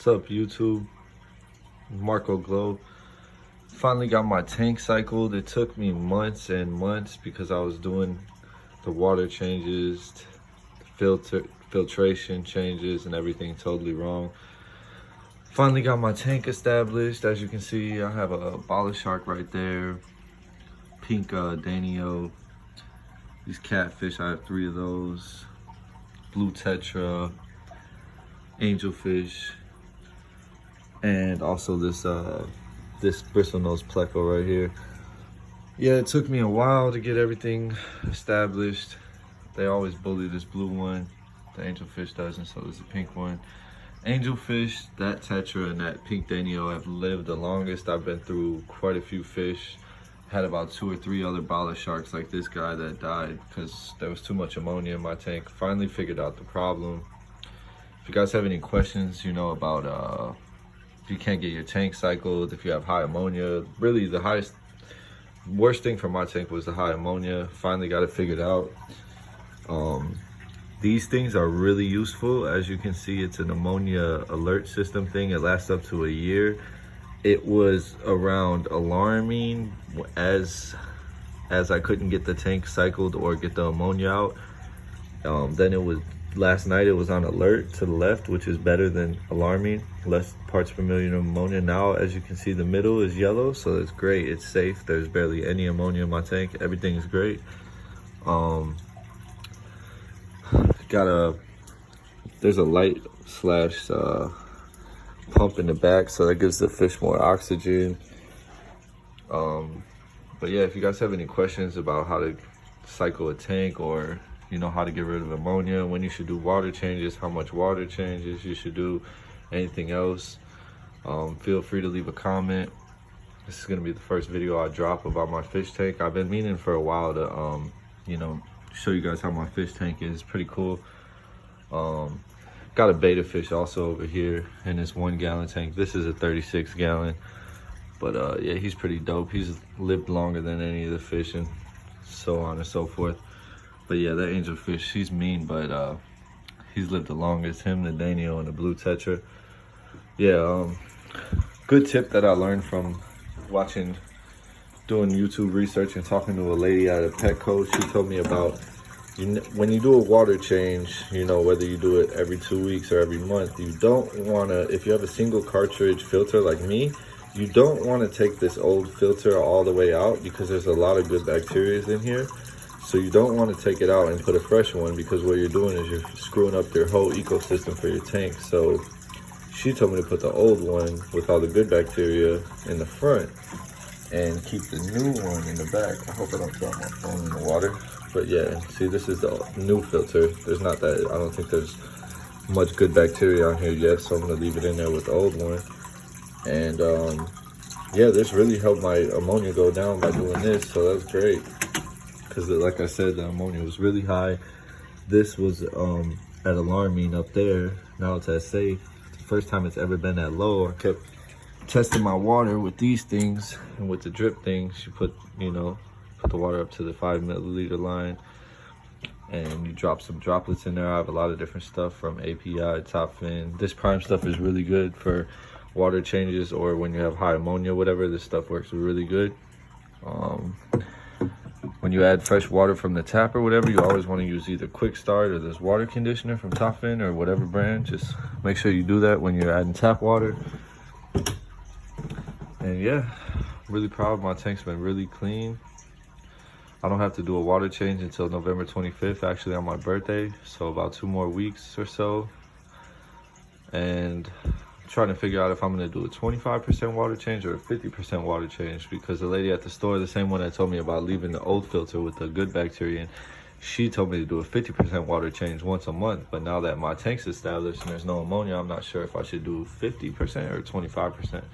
What's up, YouTube? Marco Glow. Finally got my tank cycled. It took me months and months because I was doing the water changes, filtration changes, and everything totally wrong. Finally got my tank established. As you can see, I have a baller shark right there, pink Danio. These catfish, I have 3 of those. Blue tetra, angelfish, and also this bristlenose pleco right here. Yeah, it took me a while to get everything established. They always bully this blue one. The angelfish doesn't, so there's a pink one. Angelfish, that tetra, and that pink Danio have lived the longest. I've been through quite a few fish. Had about 2 or 3 other baller sharks like this guy that died because there was too much ammonia in my tank. Finally figured out the problem. If you guys have any questions, about if you can't get your tank cycled, if you have high ammonia, really the worst thing for my tank was the high ammonia. Finally got it figured out. These things are really useful. As you can see, it's an ammonia alert system thing. It lasts up to a year. It was around alarming as I couldn't get the tank cycled or get the ammonia out. Then it was last night it was on alert to the left, which is better than alarming, less parts per million of ammonia. Now, as you can see, the middle is yellow, so it's great. It's safe. There's barely any ammonia in my tank. Everything is great. There's a light slash pump in the back, so that gives the fish more oxygen. But yeah, if you guys have any questions about how to cycle a tank, or how to get rid of ammonia, when you should do water changes, how much water changes you should do, anything else, feel free to leave a comment. This is going to be the first video I drop about my fish tank. I've been meaning for a while to show you guys how my fish tank is. Pretty cool. Got a beta fish also over here in this 1 gallon tank. This is a 36 gallon, but yeah, he's pretty dope. He's lived longer than any of the fish, and so on and so forth. But yeah, that angelfish, he's mean, but he's lived the longest. Him, the Danio, and the blue tetra. Yeah, good tip that I learned from doing YouTube research and talking to a lady at a Petco. She told me about when you do a water change, whether you do it every 2 weeks or every month, you don't want to, if you have a single cartridge filter like me, you don't want to take this old filter all the way out because there's a lot of good bacteria in here. So you don't want to take it out and put a fresh one, because what you're doing is you're screwing up your whole ecosystem for your tank. So she told me to put the old one with all the good bacteria in the front and keep the new one in the back. I hope I don't drop my phone in the water. But yeah, see, this is the new filter. There's not that, I don't think there's much good bacteria on here yet, so I'm gonna leave it in there with the old one. And yeah, this really helped my ammonia go down by doing this, so that's great. Because like I said, the ammonia was really high. This was at alarming up there. Now it's at safe. It's the first time it's ever been that low. I kept testing my water with these things, and with the drip thing, she put the water up to the 5 milliliter line, and you drop some droplets in there. I have a lot of different stuff from API, top fin. This prime stuff is really good for water changes, or when you have high ammonia, whatever. This stuff works really good. When you add fresh water from the tap or whatever, you always want to use either Quick Start or this water conditioner from Top Fin or whatever brand. Just make sure you do that when you're adding tap water. And yeah, really proud. My tank's been really clean. I don't have to do a water change until November 25th, actually on my birthday. So about 2 more weeks or so. And I'm trying to figure out if I'm gonna do a 25% water change or a 50% water change, because the lady at the store, the same one that told me about leaving the old filter with the good bacteria in, she told me to do a 50% water change once a month. But now that my tank's established and there's no ammonia, I'm not sure if I should do 50% or 25%.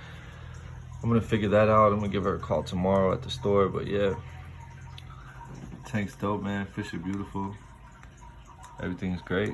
I'm gonna figure that out. I'm gonna give her a call tomorrow at the store. But yeah, tank's dope, man. Fish are beautiful. Everything's great.